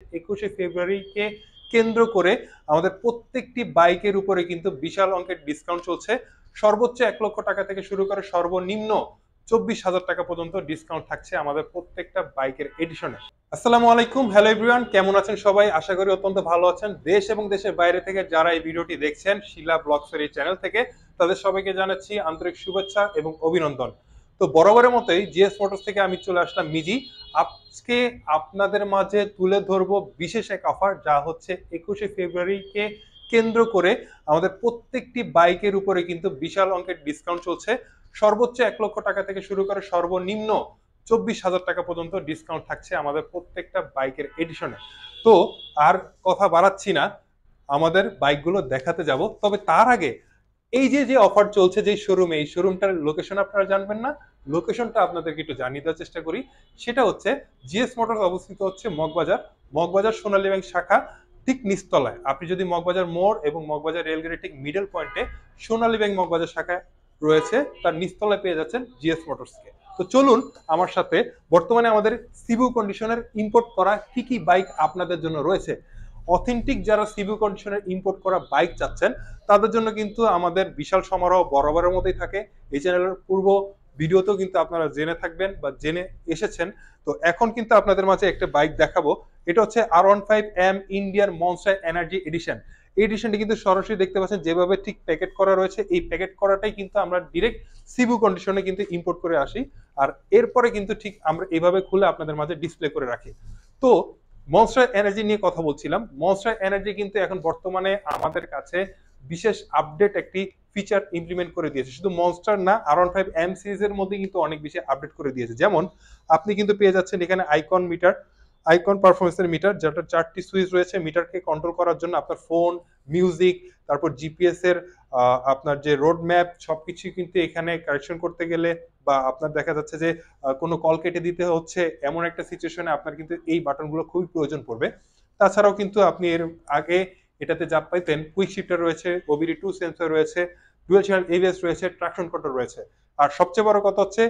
21শে ফেব্রুয়ারিকে কেন্দ্র করে আমাদের প্রত্যেকটি বাইকের উপরে কিন্তু বিশাল অঙ্কের ডিসকাউন্ট চলছে। সর্বোচ্চ 1 লক্ষ টাকা থেকে শুরু করে সর্বনিম্ন 24,000 টাকা পর্যন্ত ডিসকাউন্ট থাকছে আমাদের প্রত্যেকটা বাইকের এডিশনে। আসসালামু আলাইকুম, হ্যালো এভরিওয়ান, কেমন আছেন সবাই? আশা করি অত্যন্ত ভালো আছেন। দেশ এবং দেশের বাইরে থেকে যারা এই ভিডিওটি দেখছেন শিলা ব্লগসের এই চ্যানেল থেকে, তাদের সবাইকে জানাচ্ছি আন্তরিক শুভেচ্ছা এবং অভিনন্দন। তো বরাবরের মতোই জিএস মোটরস থেকে আমি চলে আসলাম মিজি। আজকে আপনাদের মাঝে তুলে ধরবো বিশেষ এক অফার, যা হচ্ছে 21শে ফেব্রুয়ারিকে কেন্দ্র করে আমাদের প্রত্যেকটি বাইকের উপরে কিন্তু বিশাল অঙ্কের ডিসকাউন্ট চলছে। সর্বোচ্চ 1 লক্ষ টাকা থেকে শুরু করে সর্বনিম্ন 24,000 টাকা পর্যন্ত ডিসকাউন্ট থাকছে আমাদের প্রত্যেকটা বাইকের এডিশনে। তো আর কথা বাড়াচ্ছি না, আমাদের বাইকগুলো দেখাতে যাব। তবে তার আগে এই যে অফার চলছে যে শোরুমে, এই শোরুমটার লোকেশন আপনারা জানবেন না, লোকেশনটা আপনাদেরকে একটু জানিয়ে দেওয়ার চেষ্টা করি। সেটা হচ্ছে জিএস মোটরস অবস্থিত হচ্ছে মগবাজার সোনালী ব্যাংক শাখা ঠিক নিচতলায়। আপনি যদি মগবাজার মোড় এবং মগবাজার রেলগেটের ঠিক মিডল পয়েন্টে সোনালী ব্যাংক মগবাজার শাখায় রয়েছে, তার নিচতলায় পেয়ে যাচ্ছেন জিএস মোটরসকে। তো চলুন আমার সাথে বর্তমানে আমাদের সিবু কন্ডিশনের ইম্পোর্ট করা কি কি বাইক আপনাদের জন্য রয়েছে। অথেন্টিক যারা সিবু কন্ডিশনের ইম্পোর্ট করা বাইক চাচ্ছেন, তাদের জন্য কিন্তু আমাদের বিশাল সমারোহ বরাবরের মতোই থাকে। এই চ্যানেলের পূর্ব ভিডিওতেও কিন্তু আপনারা জেনে থাকবেন বা জেনে এসেছেন। তো এখন কিন্তু আপনাদের মাঝে একটা বাইক দেখাবো। এটা হচ্ছে R15M ইন্ডিয়ার মনস্টার এনার্জি এডিশন। এই এডিশনটি কিন্তু সরাসরি দেখতে পাচ্ছেন যেভাবে ঠিক প্যাকেট করা রয়েছে, এই প্যাকেট করাটাই কিন্তু আমরা ডিরেক্ট সিবু কন্ডিশনে কিন্তু ইম্পোর্ট করে আসি। আর এরপরে কিন্তু ঠিক আমরা এইভাবে খুলে আপনাদের মাঝে ডিসপ্লে করে রাখি। তো মনস্টার এনার্জি নিয়ে কথা বলছিলাম। মনস্টার এনার্জি কিন্তু এখন বর্তমানে আমাদের কাছে বিশেষ আপডেট একটি ফিচার ইমপ্লিমেন্ট করে দিয়েছে। শুধু মনস্টার না, R15M সিরিজের মধ্যে কিন্তু অনেক বেশি আপডেট করে দিয়েছে। যেমন আপনি কিন্তু পেয়ে যাচ্ছেন এখানে আইকন পারফরমেন্সের মিটার, যেটা 4টি সুইচ রয়েছে মিটারকে কন্ট্রোল করার জন্য। আপনার ফোন, মিউজিক, তারপর জিপিএস এর আপনার যে রোড ম্যাপ সবকিছু কিন্তু এখানে কারেকশন করতে গেলে বা আপনার দেখা যাচ্ছে যে কোনো কল কেটে দিতে হচ্ছে, এমন একটা সিচুয়েশনে আপনার কিন্তু এই বাটনগুলো খুবই প্রয়োজন পড়বে। তাছাড়াও কিন্তু আপনি এর আগে এটাতে যা পাইতেন, কুইক শিফটার রয়েছে, OBD2 সেন্সর রয়েছে, ডুয়াল চ্যানেল ABS রয়েছে, ট্রাকশন কন্ট্রোল রয়েছে। আর সবচেয়ে বড় কথা হচ্ছে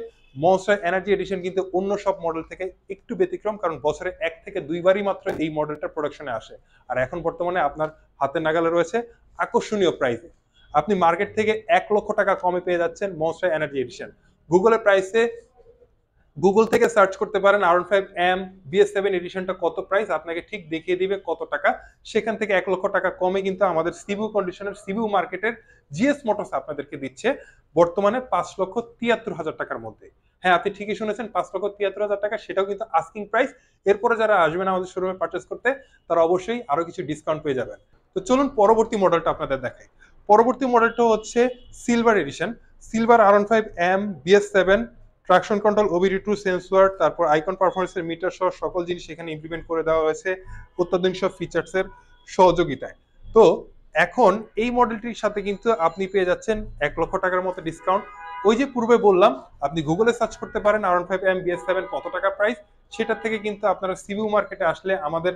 মনস্টার এনার্জি এডিশন কিন্তু অন্য সব মডেল থেকে একটু ব্যতিক্রম, কারণ বছরে 1 থেকে 2বারই মাত্র এই মডেলটা প্রোডাকশনে আসে। আর এখন বর্তমানে আপনার হাতের নাগালে রয়েছে আকর্ষণীয় প্রাইসে। আপনি মার্কেট থেকে 1 লক্ষ টাকা কমে পেয়ে যাচ্ছেন মনস্টার এনার্জি এডিশন। গুগলের প্রাইসে গুগল থেকে সার্চ করতে পারেন R15M BS7 এডিশনটা কত প্রাইস, আপনাকে ঠিক দেখিয়ে দিবে কত টাকা। সেখান থেকে 1 লক্ষ টাকা কমে কিন্তু আমাদের সিবু কন্ডিশনের সিবু মার্কেটের জিএস মোটরস আপনাদেরকে দিচ্ছে বর্তমানে 5,73,000 টাকার মধ্যে। হ্যাঁ, আপনি ঠিকই শুনেছেন, 5,73,000 টাকা, সেটাও কিন্তু আস্কিং প্রাইস। এরপরে যারা আসবেন আমাদের শোরুমে পারচেস করতে, তারা অবশ্যই আরো কিছু ডিসকাউন্ট পেয়ে যাবেন। তো চলুন পরবর্তী মডেলটা আপনাদের দেখাই। পরবর্তী মডেলটা হচ্ছে silver addition. Silver R15M BS7 traction control, OBD2 sensor, তারপর আইকন পারফরমেন্সের মিটার সহ সকল জিনিস এখানে ইমপ্লিমেন্ট করে দেওয়া হয়েছে অত্যাধুনিক সব ফিচার্সের সহযোগিতায়। তো এখন এই মডেলটির সাথে কিন্তু আপনি পেয়ে যাচ্ছেন 1 লক্ষ টাকার মতো ডিসকাউন্ট। ওই যে পূর্বে বললাম, আপনি গুগলে সার্চ করতে পারেন R15M BS7 কত টাকা প্রাইস, সেটার থেকে কিন্তু আপনারা সিবু মার্কেটে আসলে আমাদের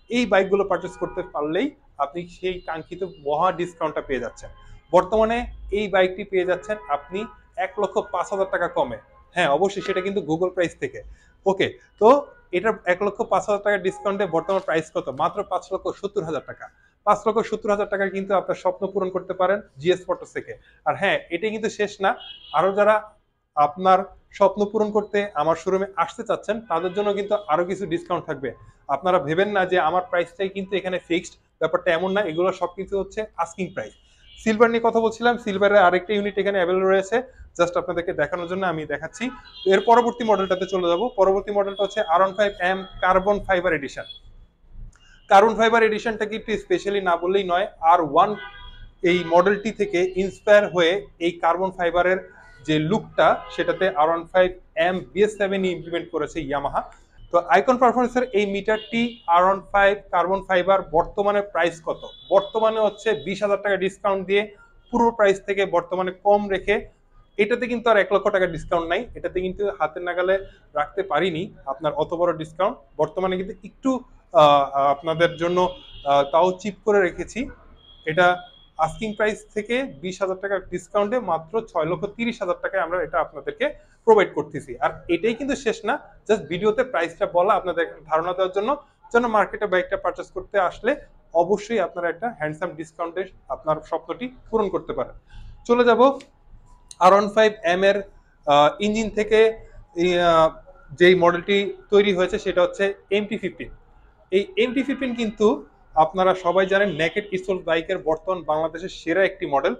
এই বাইকগুলো পারচেস করতে পারলেই আপনি সেই কাঙ্ক্ষিত মহা ডিসকাউন্টটা পেয়ে যাচ্ছেন। বর্তমানে এই বাইকটি পেয়ে যাচ্ছেন আপনি 1,05,000 টাকা কমে। হ্যাঁ, অবশ্যই সেটা কিন্তু গুগল প্রাইস থেকে। ওকে, তো এটা 1,05,000 টাকা ডিসকাউন্টে বর্তমান প্রাইস কত? মাত্র 5,70,000 টাকা। 5,70,000 টাকা কিন্তু আপনার স্বপ্ন পূরণ করতে পারেন জিএস মোটরস থেকে। আর হ্যাঁ, এটাই কিন্তু শেষ না। আরো যারা আপনার স্বপ্ন পূরণ করতে আমার শোরুমে আসতে চাচ্ছেন, তাদের জন্য কিন্তু আরো কিছু ডিসকাউন্ট থাকবে। আপনারা ভেবেন না যে আমার প্রাইসটাই কিন্তু এখানে ফিক্সড, ব্যাপারটা এমন না। এগুলো সবকিছু হচ্ছে আস্কিং প্রাইস। সিলভার নিয়ে কথা বলছিলাম, সিলভারের আরেকটা ইউনিট এখানে অ্যাভেলেবল রয়েছে, জাস্ট আপনাদেরকে দেখানোর জন্য আমি দেখাচ্ছি। তো এর পরবর্তী মডেলটাতে চলে যাব। পরবর্তী মডেলটা হচ্ছে R15M carbon fibre edition. Carbon fibre এডিশনটা কি একটু স্পেশালি না বললেই নয়। R1 এই মডেলটি থেকে ইন্সপায়ার হয়ে এই কার্বন ফাইবারের যে লুকটা, সেটাতে R15M BS7 ইমপ্লিমেন্ট করেছে ইয়ামাহা। তো আইকন পারফরমেন্সের এই মিটারটি R15 কার্বন ফাইবার বর্তমানে প্রাইস কত? বর্তমানে হচ্ছে 20,000 টাকা ডিসকাউন্ট দিয়ে পুরো প্রাইস থেকে বর্তমানে কম রেখে, এটাতে কিন্তু আর 1 লক্ষ টাকা ডিসকাউন্ট নাই। এটাতে কিন্তু হাতের নাগালে রাখতে পারিনি আপনার অত বড় ডিসকাউন্ট। বর্তমানে কিন্তু একটু আপনাদের জন্য তাও চিপ করে রেখেছি। এটা আস্কিং প্রাইস থেকে 20,000 টাকার ডিসকাউন্টে মাত্র 6,30,000 টাকায় আমরা এটা আপনাদেরকে প্রোভাইড করতেছি। আর এটাই কিন্তু শেষ না, জাস্ট ভিডিওতে প্রাইসটা বলা আপনাদের ধারণা দেওয়ার জন্য। যেন মার্কেটে বাইকটা পারচেস করতে আসলে অবশ্যই আপনারা একটা হ্যান্ডসাম ডিসকাউন্টে আপনার স্বপ্নটি পূরণ করতে পারেন। চলে যাব R15M এর ইঞ্জিন থেকে যেই মডেলটি তৈরি হয়েছে সেটা হচ্ছে MT-15। এই MT-15 কিন্তু আপনারা সবাই জানেন নেকেড স্টোল বাইকের বর্তমান বাংলাদেশের সেরা একটি মডেল,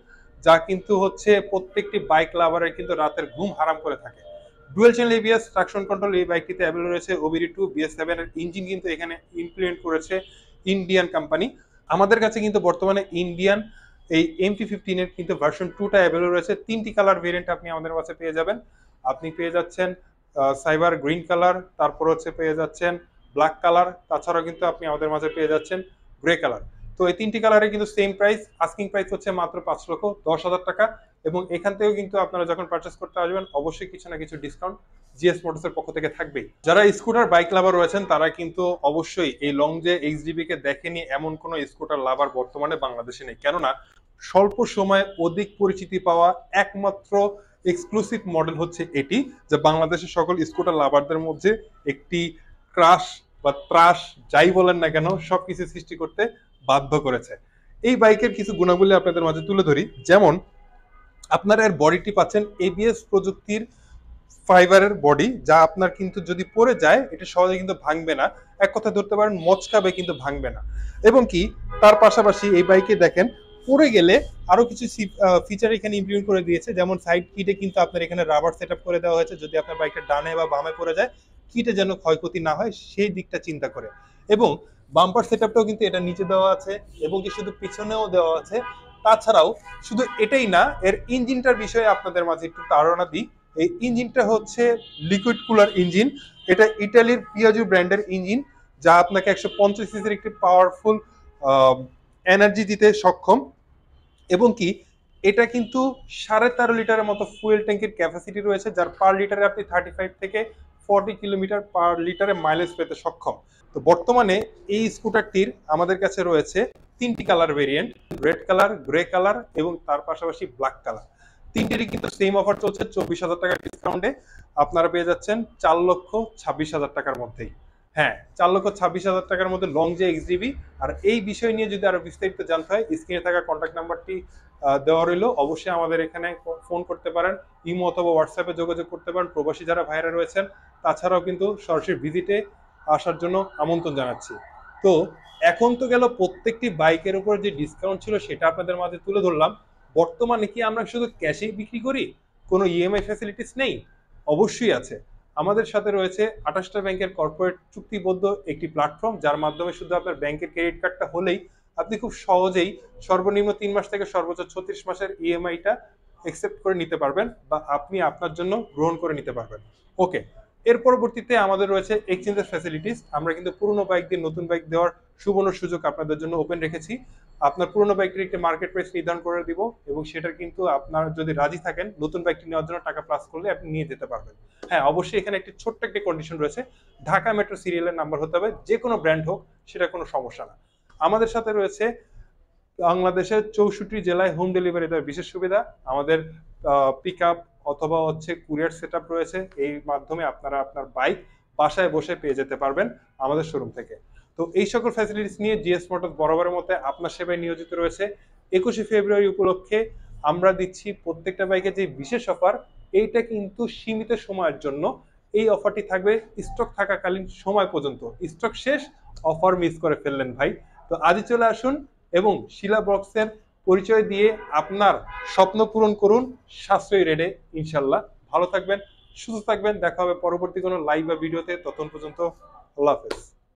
যা কিন্তু হচ্ছে প্রত্যেকটি বাইক লাভারের কিন্তু রাতের ঘুম হারাম করে থাকে। Dual channel ABS traction control এই বাইকটিতে অ্যাভেলেবল রয়েছে। OBD2 BS7 এর ইঞ্জিন কিন্তু এখানে ইমপ্লিমেন্ট করেছে ইন্ডিয়ান কোম্পানি। আমাদের কাছে কিন্তু বর্তমানে ইন্ডিয়ান এই MT-15 এর কিন্তু ভার্সন 2টা অ্যাভেলেবল রয়েছে। 3টি কালার ভেরিয়েন্ট আপনি আমাদের কাছে পেয়ে যাবেন। আপনি পেয়ে যাচ্ছেন সাইবার গ্রিন কালার, তারপর হচ্ছে পেয়ে যাচ্ছেন ব্ল্যাক কালার, তাছাড়াও কিন্তু আপনি আমাদের মাঝে পেয়ে যাচ্ছেন গ্রে কালার। তো এই 3টি কালারে কিন্তু সেম প্রাইস, আস্কিং প্রাইস হচ্ছে মাত্র 5,10,000 টাকা। এবং এখান থেকেও কিন্তু আপনারা যখন পারচেস করতে আসবেন অবশ্যই কিছু না কিছু ডিসকাউন্ট জিএস মোটরসের পক্ষ থেকে থাকবেই। যারা স্কুটার বাইক লাভার রয়েছেন তারা কিন্তু অবশ্যই এই লংজে এইচডিবি কে দেখেনি এমন কোন স্কুটার লাভার বর্তমানে বাংলাদেশে নেই, কেননা স্বল্প সময়ে অধিক পরিচিতি পাওয়া একমাত্র এক্সক্লুসিভ মডেল হচ্ছে এটি, যা বাংলাদেশের সকল স্কুটার লাভারদের মধ্যে একটি ক্রাশ বা ত্রাস যাই বলেন না কেন সবকিছু সৃষ্টি করতে বাধ্য করেছে। এই বাইকের কিছু গুণাবলী আপনাদের মাঝে তুলে ধরি। যেমন আপনারা এর বডিটি পাচ্ছেন এবিএস প্রযুক্তির ফাইবারের বডি, যা আপনার কিন্তু যদি পড়ে যায় এটা সহজে কিন্তু ভাঙবে না, এক কথা ধরতে পারেন মচকাবে কিন্তু ভাঙবে না। এবং কি তার পাশাপাশি এই বাইকে দেখেন পড়ে গেলে আরো কিছু ফিচার এখানে ইমপ্লিমেন্ট করে দিয়েছে, যেমন সাইড কিটে কিন্তু আপনার এখানে রাবার সেটআপ করে দেওয়া হয়েছে, যদি আপনার বাইকটা ডানে বা বামে পড়ে যায় কিটে যেন ক্ষয়ক্ষতি না হয় সেই দিকটা চিন্তা করে। এবং বাম্পার সেটআপটাও কিন্তু এটা নিচে দেওয়া আছে এবং কি শুধু পিছনেও দেওয়া আছে। তাছাড়াও শুধু এটাই না, এর ইঞ্জিনটার বিষয়ে আপনাদের মাঝে একটু ধারণা দিই। এই ইঞ্জিনটা হচ্ছে লিকুইড কুলার ইঞ্জিন। এটা ইটালির পিয়াজো ব্র্যান্ডের ইঞ্জিন, যা আপনাকে 150 সিসির একটি পাওয়ারফুল এনার্জি দিতে সক্ষম। এবং কি এটা কিন্তু 13.5 লিটারের মতো ফুয়েল ট্যাঙ্কের ক্যাপাসিটি রয়েছে, যার পার লিটারে আপনি 35 থেকে 40 কিলোমিটার পার লিটারে মাইলেজ পেতে সক্ষম। তো বর্তমানে এই স্কুটারটির আমাদের কাছে রয়েছে 3টি colour variant, red colour, grey colour এবং তার পাশাপাশি ব্ল্যাক কালার। 3টিরই কিন্তু সেম অফার চলছে, 24,000 টাকার ডিসকাউন্টে আপনারা পেয়ে যাচ্ছেন 4,26,000 টাকার মধ্যেই। হ্যাঁ, 4,26,000 টাকার মধ্যে লং জে এক্সডিবি। আর এই বিষয় নিয়ে যদি আরো বিস্তারিত জানতে হয় স্ক্রিনে থাকা কন্ট্যাক্ট নাম্বারটি দেওয়া রইল, অবশ্যই আমাদের এখানে ফোন করতে পারেন, ইমো অথবা হোয়াটসঅ্যাপে যোগাযোগ করতে পারেন। প্রবাসী যারা ভাইরা রয়েছেন তাছাড়াও কিন্তু সরাসরি ভিজিটে আসার জন্য আমন্ত্রণ জানাচ্ছি। তো এখন তো গেল প্রত্যেকটি বাইকের উপর যে ডিসকাউন্ট ছিল সেটা আপনাদের মাঝে তুলে ধরলাম। বর্তমানে কি আমরা শুধু ক্যাশেই বিক্রি করি, কোনো ইএমআই ফ্যাসিলিটিস নেই? অবশ্যই আছে। আমাদের সাথে রয়েছে 28টা ব্যাংকের কর্পোরেট চুক্তিবদ্ধ একটি প্ল্যাটফর্ম, যার মাধ্যমে শুধু আপনার ব্যাংকের ক্রেডিট কার্ডটা হলেই আপনি খুব সহজেই সর্বনিম্ন 3 মাস থেকে সর্বোচ্চ 36 মাসের ইএমআইটা অ্যাকসেপ্ট করে নিতে পারবেন বা আপনি আপনার জন্য গ্রহণ করে নিতে পারবেন। ওকে, এর পরবর্তীতে আমাদের রয়েছে এক্সচেঞ্জের ফ্যাসিলিটিস। আমরা কিন্তু পুরনো বাইক দিয়ে নতুন বাইক দেওয়ার সুবর্ণ সুযোগ আপনাদের জন্য ওপেন রেখেছি। আপনার পুরনো বাইকটির একটি মার্কেট প্রাইস নির্ধারণ করে দিব এবং সেটার কিন্তু আপনার যদি রাজি থাকেন নতুন বাইকটি নেওয়ার জন্য টাকা প্লাস করলে আপনি নিয়ে যেতে পারবেন। হ্যাঁ, অবশ্যই এখানে একটি ছোট্ট একটি কন্ডিশন রয়েছে, ঢাকা মেট্রো সিরিয়ালের নাম্বার হতে হবে, যে কোনো ব্র্যান্ড হোক সেটা কোনো সমস্যা না। আমাদের সাথে রয়েছে বাংলাদেশের 64 জেলায় হোম ডেলিভারি দেওয়ার বিশেষ সুবিধা। আমাদের পিক আপ অথবা হচ্ছে কুরিয়ার সেটআপ রয়েছে, এই মাধ্যমে আপনারা আপনার বাইক বাসায় বসে পেয়ে যেতে পারবেন আমাদের শোরুম থেকে। তো এই সকল ফ্যাসিলিটিস নিয়ে জিএস মোটরস বরাবরের মধ্যে আপনার সেবায় নিয়োজিত রয়েছে। 21শে ফেব্রুয়ারি উপলক্ষে আমরা দিচ্ছি প্রত্যেকটা বাইকে যে বিশেষ অফার, এইটা কিন্তু সীমিত সময়ের জন্য। এই অফারটি থাকবে স্টক থাকাকালীন সময় পর্যন্ত, স্টক শেষ অফার মিস করে ফেললেন ভাই। তো আজই চলে আসুন এবং শিলা বক্সের পরিচয় দিয়ে আপনার স্বপ্ন পূরণ করুন সাশ্রয়ী রেটে ইনশাল্লাহ। ভালো থাকবেন, সুস্থ থাকবেন, দেখা হবে পরবর্তী কোনো লাইভ বা ভিডিওতে। ততক্ষণ পর্যন্ত আল্লাহ হাফেজ।